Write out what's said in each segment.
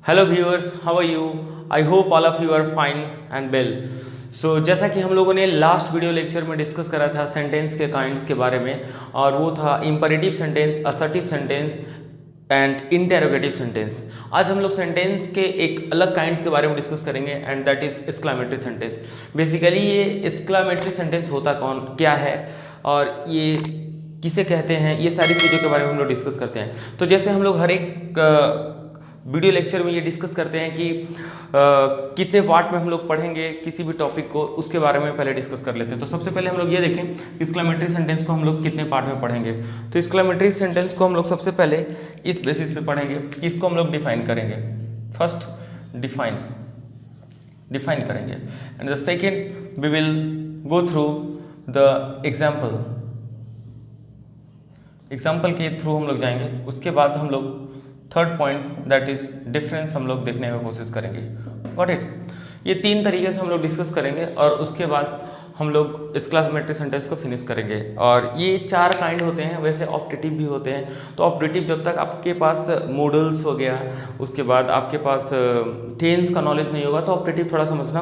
Hello viewers, how are you? I hope all of you are fine and well. So जैसा कि हम लोगों ने लास्ट वीडियो लेक्चर में डिस्कस करा था सेंटेंस के काइंड्स के बारे में, और वो था imperative sentence, assertive sentence and interrogative sentence. आज हम लोग सेंटेंस के एक अलग काइंड्स के बारे में डिस्कस करेंगे and that is exclamatory sentence. Basically ये एक्सक्लेमेटरी सेंटेंस होता क्या है और ये किसे कहते हैं, ये सारी चीज़ों के बारे में हम लोग डिस्कस करते हैं। तो जैसे हम लोग हर एक वीडियो लेक्चर में ये डिस्कस करते हैं कि कितने पार्ट में हम लोग पढ़ेंगे किसी भी टॉपिक को, उसके बारे में पहले डिस्कस कर लेते हैं। तो सबसे पहले हम लोग ये देखें कि एक्सक्लेमेटरी सेंटेंस को हम लोग कितने पार्ट में पढ़ेंगे। तो एक्सक्लेमेटरी सेंटेंस को हम लोग सबसे पहले इस बेसिस पे पढ़ेंगे कि इसको हम लोग डिफाइन करेंगे। फर्स्ट डिफाइन करेंगे and the second we will go through the example के थ्रू हम लोग जाएंगे। उसके बाद हम लोग third point that is difference हम लोग देखने की कोशिश करेंगे। Got it? ये तीन तरीके से हम लोग डिस्कस करेंगे और उसके बाद हम लोग एक्सक्लेमेटरी सेंटेंस को फिनिश करेंगे। और ये चार काइंड होते हैं, वैसे ऑप्टेटिव भी होते हैं। तो ऑप्टेटिव जब तक आपके पास मॉडल्स हो गया, उसके बाद आपके पास टेंस का नॉलेज नहीं होगा तो ऑप्टेटिव थोड़ा समझना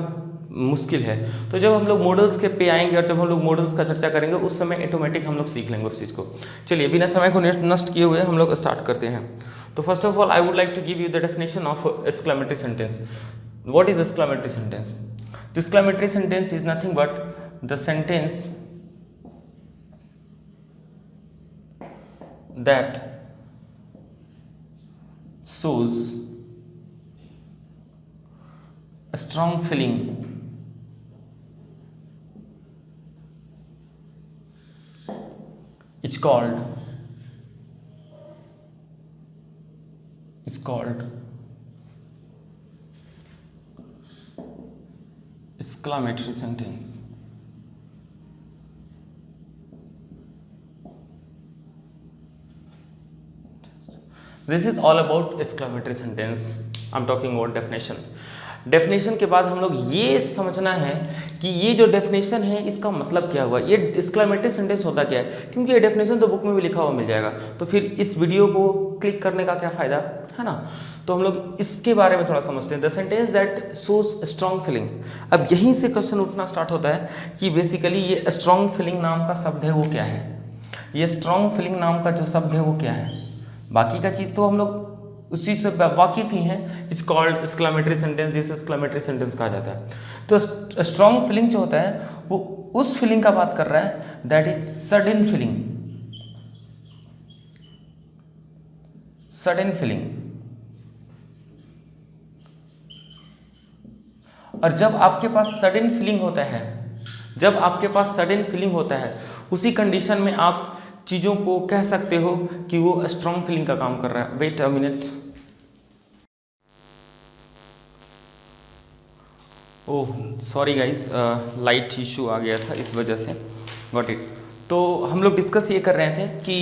मुश्किल है। तो जब हम लोग मॉडल्स के पे आएंगे और जब हम लोग मॉडल्स का चर्चा करेंगे उस समय ऑटोमेटिक हम लोग सीख लेंगे उस चीज़ को। चलिए बिना समय को नष्ट किए हुए हम लोग स्टार्ट करते हैं। तो first of all I would like to give you the definition of exclamatory sentence. What is exclamatory sentence? The exclamatory sentence is nothing but the sentence that shows a strong feeling it's called exclamatory sentence. This is all about exclamatory sentence. I'm talking about definition. Definition के बाद हम लोग ये समझना है कि ये जो डेफिनेशन है इसका मतलब क्या हुआ, ये एक्सक्लेमेटरी सेंटेंस होता क्या है, क्योंकि ये डेफिनेशन तो बुक में भी लिखा हुआ मिल जाएगा। तो फिर इस वीडियो को क्लिक करने का क्या फ़ायदा है ना। तो हम लोग इसके बारे में थोड़ा समझते हैं। The sentence that shows strong feeling. अब यहीं से क्वेश्चन उठना स्टार्ट होता है कि बेसिकली ये स्ट्रॉन्ग फीलिंग नाम का शब्द है वो क्या है, ये स्ट्रॉन्ग फीलिंग नाम का जो शब्द है वो क्या है। बाकी का चीज़ तो हम लोग उस चीज़ से वाकिफ ही हैं। इट्स कॉल्ड एक्सक्लेमेटरी सेंटेंस, जिसे एक्सक्लेमेटरी सेंटेंस कहा जाता है। तो स्ट्रॉन्ग फीलिंग जो होता है वो उस फीलिंग का बात कर रहा है दैट इज सडन फीलिंग। और जब आपके पास सडन फीलिंग होता है, उसी कंडीशन में आप चीज़ों को कह सकते हो कि वो स्ट्रॉन्ग फीलिंग का काम कर रहा है। Wait a minute. Oh sorry guys, light issue आ गया था इस वजह से। Got it? तो हम लोग डिस्कस ये कर रहे थे कि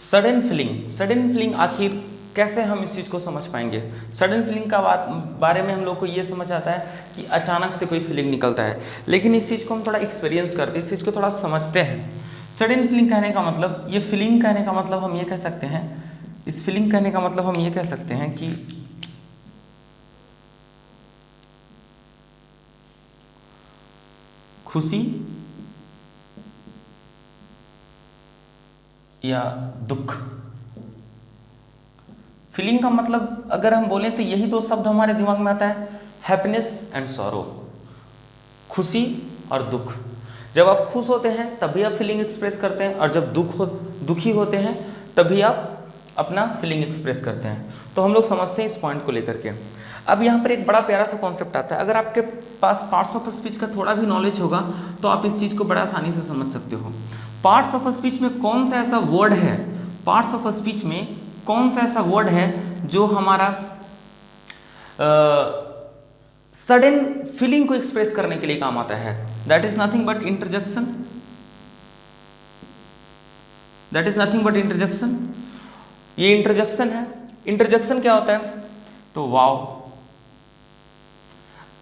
सडन फीलिंग आखिर कैसे हम इस चीज़ को समझ पाएंगे। सडन फीलिंग का बारे में हम लोग को ये समझ आता है कि अचानक से कोई फीलिंग निकलता है, लेकिन इस चीज़ को हम थोड़ा एक्सपीरियंस करते हैं, इस चीज़ को थोड़ा समझते हैं। सडन फीलिंग कहने का मतलब, ये फीलिंग कहने का मतलब हम ये कह सकते हैं, इस फीलिंग कहने का मतलब हम ये कह सकते हैं कि खुशी या दुख। फीलिंग का मतलब अगर हम बोलें तो यही दो शब्द हमारे दिमाग में आता है, हैप्पीनेस एंड सॉरो, खुशी और दुख। जब आप खुश होते हैं तभी आप फीलिंग एक्सप्रेस करते हैं, और जब दुखी होते हैं तभी आप अपना फीलिंग एक्सप्रेस करते हैं। तो हम लोग समझते हैं इस पॉइंट को लेकर के। अब यहाँ पर एक बड़ा प्यारा सा कॉन्सेप्ट आता है। अगर आपके पास पार्ट्स ऑफ स्पीच का थोड़ा भी नॉलेज होगा तो आप इस चीज़ को बड़ा आसानी से समझ सकते हो। पार्ट्स ऑफ स्पीच में कौन सा ऐसा वर्ड है, पार्ट्स ऑफ स्पीच में कौन सा ऐसा वर्ड है जो हमारा सडन फीलिंग को एक्सप्रेस करने के लिए काम आता है? That is nothing but interjection. ये इंटरजेक्शन है। इंटरजेक्शन क्या होता है? तो वाव,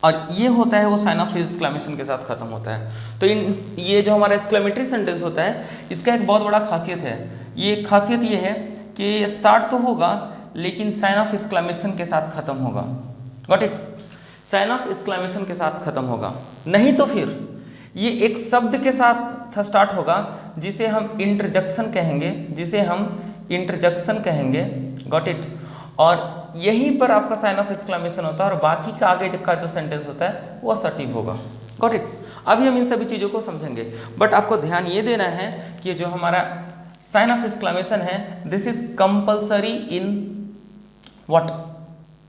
और ये होता है वो साइन ऑफ एक्सक्लेमेशन के साथ खत्म होता है। तो ये जो हमारा एक्सक्लेमेटरी सेंटेंस होता है इसका एक बहुत बड़ा खासियत है। ये खासियत ये है कि स्टार्ट तो होगा लेकिन साइन ऑफ एक्सक्लेमेशन के साथ खत्म होगा। Got it? Sign of exclamation के साथ खत्म होगा, नहीं तो फिर ये एक शब्द के साथ स्टार्ट होगा जिसे हम इंटरजेक्शन कहेंगे, जिसे हम इंटरजेक्शन कहेंगे। Got it? और यहीं पर आपका साइन ऑफ एक्सक्लेमेशन होता है और बाकी का आगे का जो सेंटेंस होता है वो असर्टिव होगा। Got it? अभी हम इन सभी चीज़ों को समझेंगे, बट आपको ध्यान ये देना है कि जो हमारा साइन ऑफ एक्सक्लेमेशन है this is compulsory in what?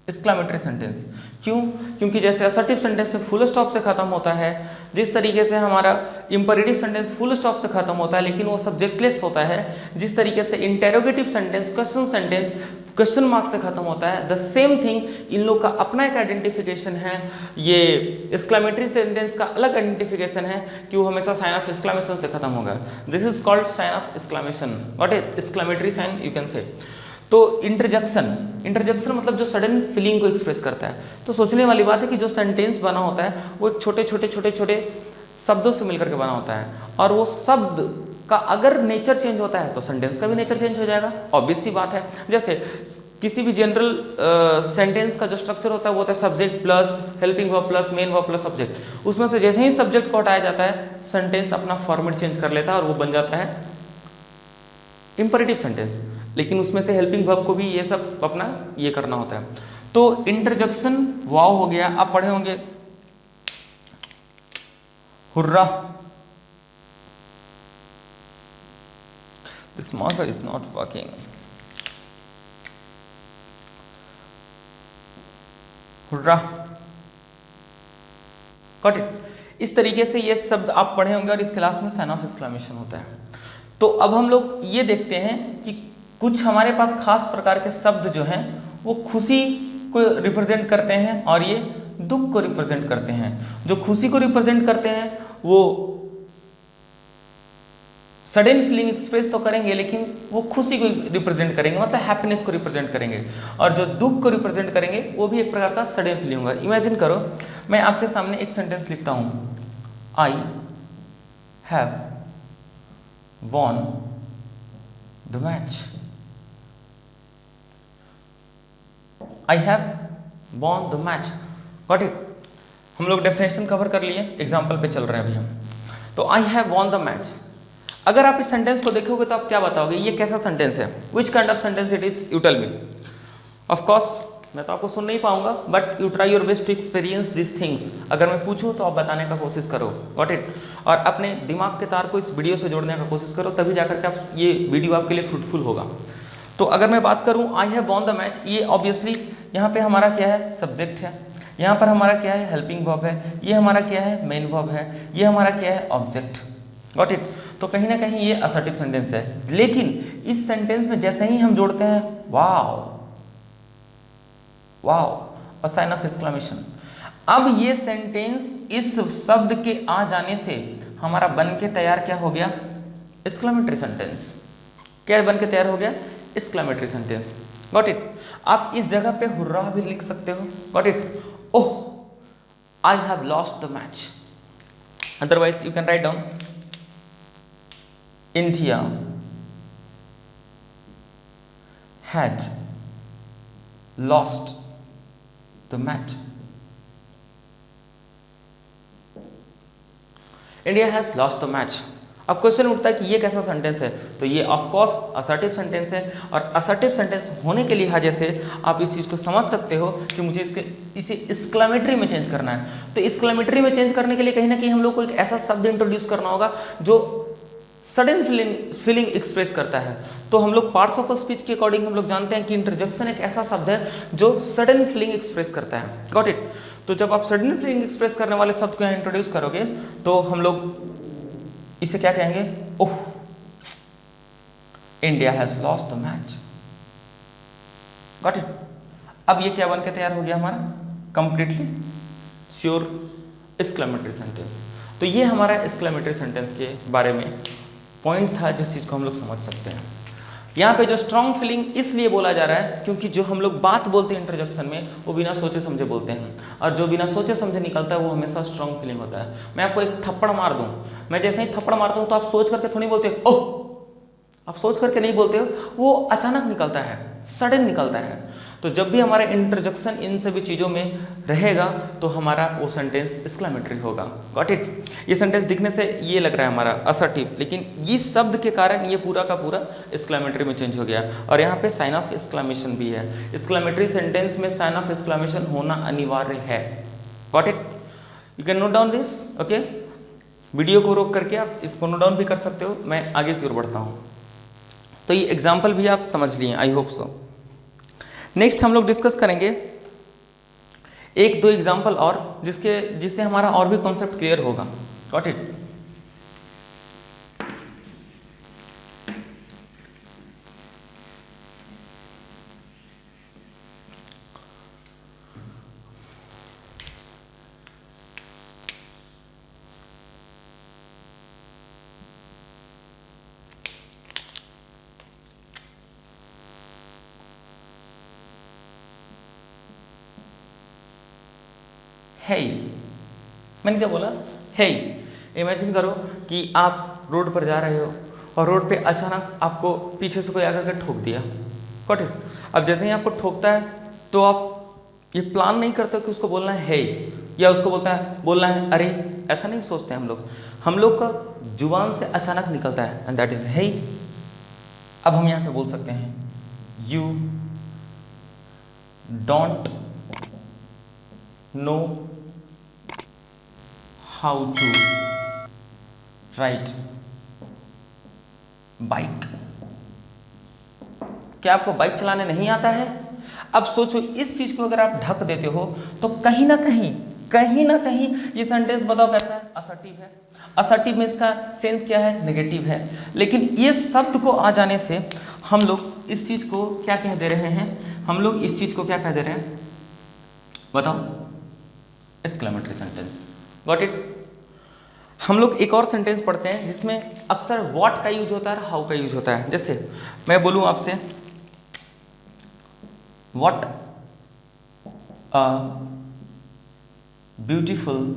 Exclamatory sentence. क्यों? क्योंकि जैसे असर्टिव सेंटेंस फुल स्टॉप से खत्म होता है, जिस तरीके से हमारा इंपेरेटिव सेंटेंस फुल स्टॉप से खत्म होता है लेकिन वो सब्जेक्टलेस होता है, जिस तरीके से interrogative sentence question sentence question mark से खत्म होता है, द सेम थिंग इन लोग का अपना एक आइडेंटिफिकेशन है। ये एक्सक्लेमेटरी सेंटेंस का अलग आइडेंटिफिकेशन है कि वो हमेशा साइन ऑफ एक्सक्लेमेशन से खत्म होगा। This is called sign of exclamation. What is exclamatory sign you can say. तो इंटरजेक्शन, इंटरजेक्शन मतलब जो सडन फीलिंग को एक्सप्रेस करता है। तो सोचने वाली बात है कि जो सेंटेंस बना होता है वो एक छोटे छोटे शब्दों से मिलकर के बना होता है, और वो शब्द का अगर नेचर चेंज होता है तो सेंटेंस का भी नेचर चेंज हो जाएगा। ऑब्वियस सी बात है। जैसे किसी भी जनरल सेंटेंस का जो स्ट्रक्चर होता है वो होता है subject plus helping verb plus main verb plus subject. उसमें से जैसे ही सब्जेक्ट को हटाया जाता है सेंटेंस अपना फॉर्मेट चेंज कर लेता है और वो बन जाता है इंपेरेटिव सेंटेंस। लेकिन उसमें से हेल्पिंग वर्ब को भी ये सब अपना ये करना होता है। तो इंटरजेक्शन वाव हो गया। आप पढ़े होंगे hurrah, this marker is not working. Hurrah, got it? इस तरीके से ये शब्द आप पढ़े होंगे और इसके लास्ट में साइन ऑफ एक्सक्लेमेशन होता है। तो अब हम लोग ये देखते हैं कि कुछ हमारे पास खास प्रकार के शब्द जो हैं वो खुशी को रिप्रेजेंट करते हैं और ये दुख को रिप्रेजेंट करते हैं। जो खुशी को रिप्रेजेंट करते हैं वो सडन फीलिंग एक्सप्रेस तो करेंगे लेकिन वो खुशी को रिप्रेजेंट करेंगे, मतलब हैप्पीनेस को रिप्रेजेंट करेंगे। और जो दुख को रिप्रेजेंट करेंगे वो भी एक प्रकार का सडन फीलिंग होगा। इमेजिन करो मैं आपके सामने एक सेंटेंस लिखता हूँ, I have won the match. I have won the match. Got it? हम लोग डेफिनेशन कवर कर लिए, एग्जाम्पल पे चल रहे हैं अभी हम। तो I have won the match, अगर आप इस सेंटेंस को देखोगे तो आप क्या बताओगे ये कैसा सेंटेंस है? Which kind of sentence it is? You tell me. Of course मैं तो आपको सुन नहीं पाऊंगा, but you try your best to experience this things. अगर मैं पूछूं तो आप बताने का कोशिश करो। Got it? और अपने दिमाग के तार को इस वीडियो से जोड़ने का कोशिश करो, तभी जाकर के आप ये वीडियो आपके लिए फ्रूटफुल होगा। तो अगर मैं बात करूं I have won the match, ये ऑब्वियसली यहाँ पे हमारा क्या है? सब्जेक्ट है। यहाँ पर हमारा क्या है? हेल्पिंग वर्ब है। ये हमारा क्या है? मेन वर्ब है। ये हमारा क्या है? ऑब्जेक्ट। Got it? तो कहीं ना कहीं ये असर्टिव सेंटेंस है। लेकिन इस सेंटेंस में जैसे ही हम जोड़ते हैं वाव वाव और साइन ऑफ एक्सक्लेमेशन, अब ये सेंटेंस इस शब्द के आ जाने से हमारा बन के तैयार क्या हो गया? Exclamatory sentence. क्या बन के तैयार हो गया? Exclamatory sentence. Got it? आप इस जगह पे हुर्रा भी लिख सकते हो। Got it? Oh I have lost the match. Otherwise you can write down India had lost the match. India has lost the match. अब क्वेश्चन उठता है कि ये कैसा सेंटेंस है? तो ये ऑफ कोर्स असर्टिव सेंटेंस है, और असर्टिव सेंटेंस होने के लिहाजे से आप इस चीज़ को समझ सकते हो कि मुझे इसे एक्सक्लेमेटरी में चेंज करना है। तो एक्सक्लेमेटरी में चेंज करने के लिए कहीं ना कहीं हम लोग को एक ऐसा शब्द इंट्रोड्यूस करना होगा जो सडन फीलिंग एक्सप्रेस करता है। तो हम लोग पार्ट्स ऑफ स्पीच के अकॉर्डिंग हम लोग जानते हैं कि इंटरजेक्शन एक ऐसा शब्द है जो सडन फीलिंग एक्सप्रेस करता है। Got it? तो जब आप सडन फीलिंग एक्सप्रेस करने वाले शब्द को यहाँ इंट्रोड्यूस करोगे तो हम लोग इसे क्या कहेंगे? Oh India has lost the match. Got it? अब ये क्या बन के तैयार हो गया हमारा? Completely sure exclamatory sentence. तो ये हमारा एक्सक्लेमेटरी सेंटेंस के बारे में पॉइंट था जिस चीज़ को हम लोग समझ सकते हैं। यहाँ पे जो स्ट्रॉन्ग फीलिंग इसलिए बोला जा रहा है क्योंकि जो हम लोग बात बोलते हैं इंटरजेक्शन में वो बिना सोचे समझे बोलते हैं, और जो बिना सोचे समझे निकलता है वो हमेशा स्ट्रॉन्ग फीलिंग होता है। मैं आपको एक थप्पड़ मार दूँ, मैं जैसे ही थप्पड़ मारता हूँ तो आप सोच करके थोड़ी बोलते हो ओह, आप सोच करके नहीं बोलते हो, वो अचानक निकलता है, सडन निकलता है। तो जब भी हमारा इंटरजेक्शन इन सभी चीज़ों में रहेगा तो हमारा वो सेंटेंस एक्सक्लेमेटरी होगा। Got it. ये सेंटेंस दिखने से ये लग रहा है हमारा असर्टिव, लेकिन इस शब्द के कारण ये पूरा का पूरा एक्सक्लेमेटरी में चेंज हो गया। और यहाँ पे साइन ऑफ एक्सक्लेमेशन भी है। एक्सक्लेमेटरी सेंटेंस में साइन ऑफ एक्सक्लेमेशन होना अनिवार्य है। Got it. You can note down this. Okay, video को रोक करके आप इसको नोट डाउन भी कर सकते हो। मैं आगे की ओर बढ़ता हूँ। तो ये एग्जाम्पल भी आप समझ लिए, आई होप सो। नेक्स्ट हम लोग डिस्कस करेंगे एक दो एग्जाम्पल और जिससे हमारा और भी कॉन्सेप्ट क्लियर होगा। Got it. है, मैंने क्या बोला? है। इमेजिन करो कि आप रोड पर जा रहे हो और रोड पे अचानक आपको पीछे से कोई आकर के ठोक दिया। Got it. अब जैसे ही आपको ठोकता है तो आप ये प्लान नहीं करते कि उसको बोलना है या उसको बोलना है अरे, ऐसा नहीं सोचते हम लोग। हम लोग का जुबान से अचानक निकलता है एंड दैट इज है। अब हम यहाँ पे बोल सकते हैं you don't know how to ride bike. क्या आपको बाइक चलाने नहीं आता है? अब सोचो, इस चीज को अगर आप ढक देते हो तो कहीं ना कहीं ये सेंटेंस बताओ कैसा है? असर्टिव है। असर्टिव में इसका सेंस क्या है? नेगेटिव है। लेकिन ये शब्द को आ जाने से हम लोग इस चीज को क्या कह दे रहे हैं? हम लोग इस चीज को क्या कह दे रहे हैं बताओ? Exclamatory sentence. Got it. हम लोग एक और सेंटेंस पढ़ते हैं जिसमें अक्सर व्हाट का यूज होता है और हाउ का यूज होता है। जैसे मैं बोलूं आपसे what a beautiful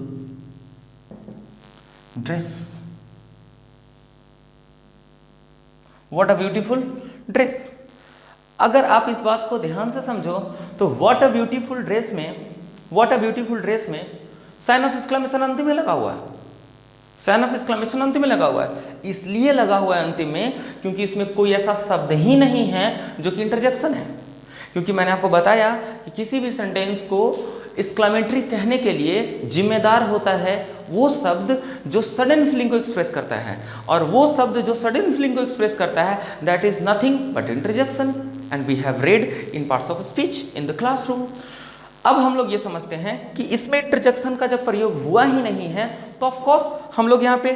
dress. What a beautiful dress. अगर आप इस बात को ध्यान से समझो तो व्हाट अ ब्यूटीफुल ड्रेस में साइन ऑफ एक्सक्लेमेशन अंतिम में लगा हुआ है। साइन ऑफ एक्सक्लेमेशन अंतिम में लगा हुआ है। इसलिए लगा हुआ है अंतिम में क्योंकि इसमें कोई ऐसा शब्द ही नहीं है जो कि इंटरजेक्शन है। क्योंकि मैंने आपको बताया कि किसी भी सेंटेंस को एक्सक्लेमेटरी कहने के लिए जिम्मेदार होता है वो शब्द जो सडन फीलिंग को एक्सप्रेस करता है, और वो शब्द जो सडन फीलिंग को एक्सप्रेस करता है that is nothing but interjection, and we have read in parts of speech in the classroom. अब हम लोग ये समझते हैं कि इसमें इंटरजेक्शन का जब प्रयोग हुआ ही नहीं है तो ऑफ कोर्स हम लोग यहाँ पे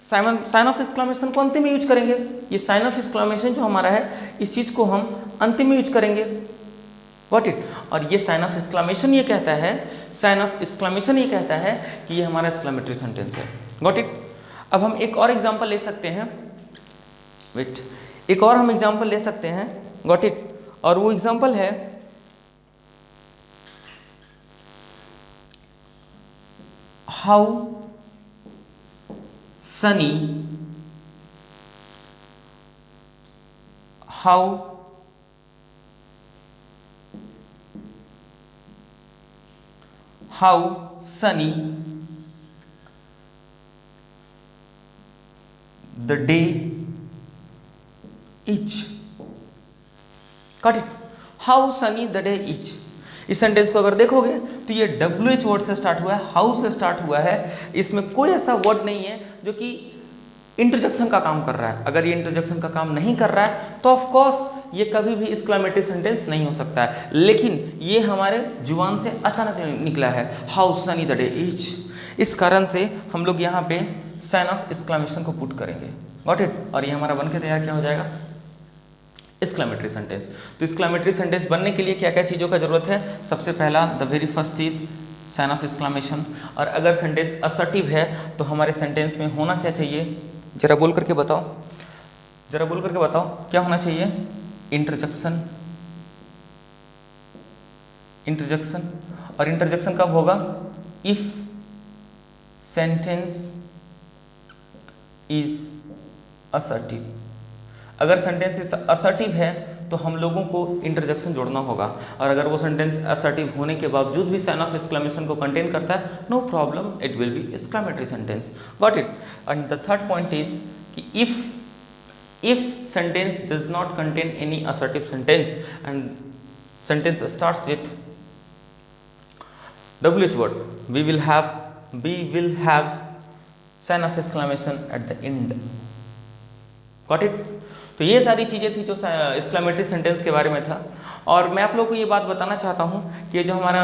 साइन ऑफ एक्सक्लेमेशन को अंतिम में यूज करेंगे। ये साइन ऑफ एक्सक्लेमेशन जो हमारा है इस चीज को हम अंतिम में यूज करेंगे। Got it. और ये साइन ऑफ एक्सक्लेमेशन ये कहता है कि ये हमारा एक्सक्लेमेटरी सेंटेंस है। Got it. अब हम एक और एग्जांपल ले सकते हैं। एक और हम एग्जांपल ले सकते हैं। Got it. और वो एग्जांपल है how Sunny the day is। Got it? How sunny the day is। इस सेंटेंस को अगर देखोगे तो ये WH वर्ड से स्टार्ट हुआ है, हाउ से स्टार्ट हुआ है। इसमें कोई ऐसा वर्ड नहीं है जो कि इंटरजेक्शन का काम कर रहा है। अगर ये इंटरजेक्शन का काम नहीं कर रहा है तो ऑफ कोर्स ये कभी भी एक्सक्लेमेटरी सेंटेंस नहीं हो सकता है। लेकिन ये हमारे जुबान से अचानक निकला है, how Sunny the day is. इस कारण से हम लोग यहाँ पे साइन ऑफ एक्सक्लेमेशन को पुट करेंगे। Got it. और ये हमारा बन के तैयार क्या हो जाएगा? Exclamatory sentence. तो एक्सक्लेमेटरी सेंटेंस बनने के लिए क्या क्या चीज़ों का जरूरत है? सबसे पहला the very first is sine of exclamation. और अगर सेंटेंस असर्टिव है तो हमारे सेंटेंस में होना क्या चाहिए? जरा बोल करके बताओ क्या होना चाहिए? इंटरजेक्शन। और इंटरजेक्शन कब होगा? If sentence is assertive. अगर सेंटेंस असर्टिव है तो हम लोगों को इंटरजेक्शन जोड़ना होगा, और अगर वो सेंटेंस असर्टिव होने के बावजूद भी साइन ऑफ एक्सक्लेमेशन को कंटेन करता है, no problem, it will be exclamatory sentence. Got it. And the third point is कि if sentence does not contain any assertive sentence and sentence starts with WH word, we will have sign of exclamation at the end. Got it? तो ये सारी चीज़ें थी जो exclamatory sentence के बारे में था। और मैं आप लोगों को ये बात बताना चाहता हूँ कि जो हमारा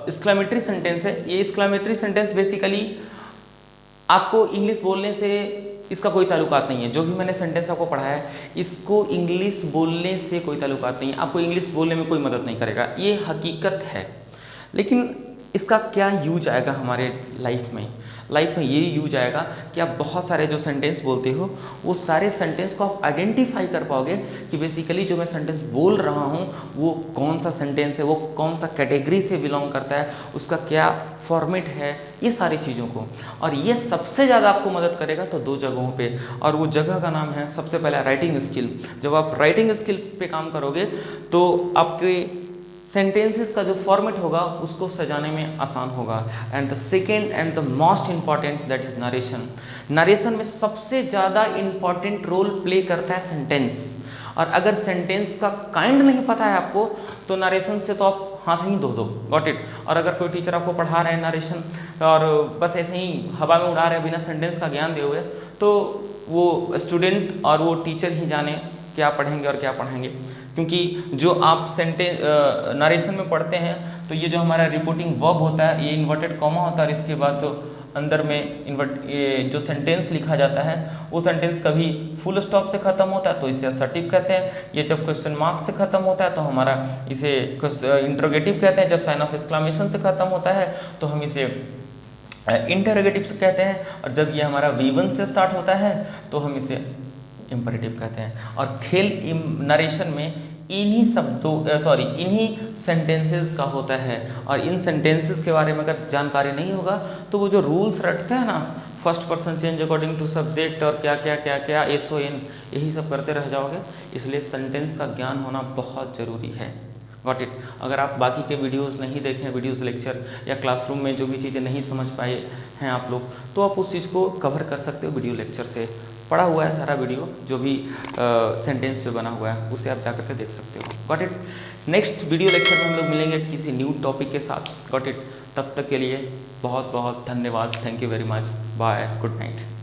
एक्सक्लेमेटरी सेंटेंस है, ये एक्सक्लेमेटरी सेंटेंस बेसिकली आपको इंग्लिश बोलने से इसका कोई ताल्लुकात नहीं है। जो भी मैंने सेंटेंस आपको पढ़ाया है, इसको इंग्लिश बोलने से कोई ताल्लुकात नहीं है, आपको इंग्लिश बोलने में कोई मदद नहीं करेगा, ये हकीकत है। लेकिन इसका क्या यूज आएगा हमारे लाइफ में ये यूज आएगा कि आप बहुत सारे जो सेंटेंस बोलते हो, वो सारे सेंटेंस को आप आइडेंटिफाई कर पाओगे कि बेसिकली जो मैं सेंटेंस बोल रहा हूँ वो कौन सा सेंटेंस है, वो कौन सा कैटेगरी से बिलोंग करता है, उसका क्या फॉर्मेट है, ये सारी चीज़ों को। और ये सबसे ज़्यादा आपको मदद करेगा तो 2 जगहों पे, और वो जगह का नाम है सबसे पहला राइटिंग स्किल। जब आप राइटिंग स्किल पे काम करोगे तो आपके सेंटेंसेस का जो फॉर्मेट होगा उसको सजाने में आसान होगा। And the second and the most important that is narration. Narration में सबसे ज़्यादा इम्पॉर्टेंट रोल प्ले करता है सेंटेंस, और अगर सेंटेंस का काइंड नहीं पता है आपको तो नरेशन से तो आप हाथ ही धो दो। Got it. और अगर कोई टीचर आपको पढ़ा रहे हैं नरेशन और बस ऐसे ही हवा में उड़ा रहे हैं बिना सेंटेंस का ज्ञान दिए हुए, तो वो स्टूडेंट और वो टीचर ही जाने क्या पढ़ेंगे और क्या पढ़ाएंगे। क्योंकि जो आप सेंटेंस नरेशन में पढ़ते हैं तो ये जो हमारा रिपोर्टिंग वर्ब होता है, ये इन्वर्टेड कॉमा होता है, और इसके बाद तो अंदर में ये जो सेंटेंस लिखा जाता है वो सेंटेंस कभी फुल स्टॉप से ख़त्म होता है तो इसे असर्टिव कहते हैं। ये जब क्वेश्चन मार्क से ख़त्म होता है तो हमारा इसे इंटरोगेटिव कहते हैं। जब साइन ऑफ एक्सक्लेमेशन से ख़त्म होता है तो हम इसे इंटरोगेटिव से कहते हैं। और जब ये हमारा V1 से स्टार्ट होता है तो हम इसे इम्परेटिव कहते हैं। और खेल नरेशन में इन्हीं सेंटेंसेस का होता है, और इन सेंटेंसेस के बारे में अगर जानकारी नहीं होगा तो वो जो रूल्स रटते हैं ना, first person change according to subject और क्या क्या क्या क्या SON, यही सब करते रह जाओगे। इसलिए सेंटेंस का ज्ञान होना बहुत ज़रूरी है। Got it. अगर आप बाकी के वीडियोस नहीं देखें, वीडियोस लेक्चर या क्लासरूम में जो भी चीज़ें नहीं समझ पाए हैं आप लोग, तो आप उस चीज़ को कवर कर सकते हो वीडियो लेक्चर से। पढ़ा हुआ है सारा वीडियो जो भी सेंटेंस पे बना हुआ है, उसे आप जाकर के देख सकते हो। Got it. Next video lecture में हम लोग मिलेंगे किसी न्यू टॉपिक के साथ। Got it. तब तक के लिए बहुत बहुत धन्यवाद। Thank you very much. Bye. Good night.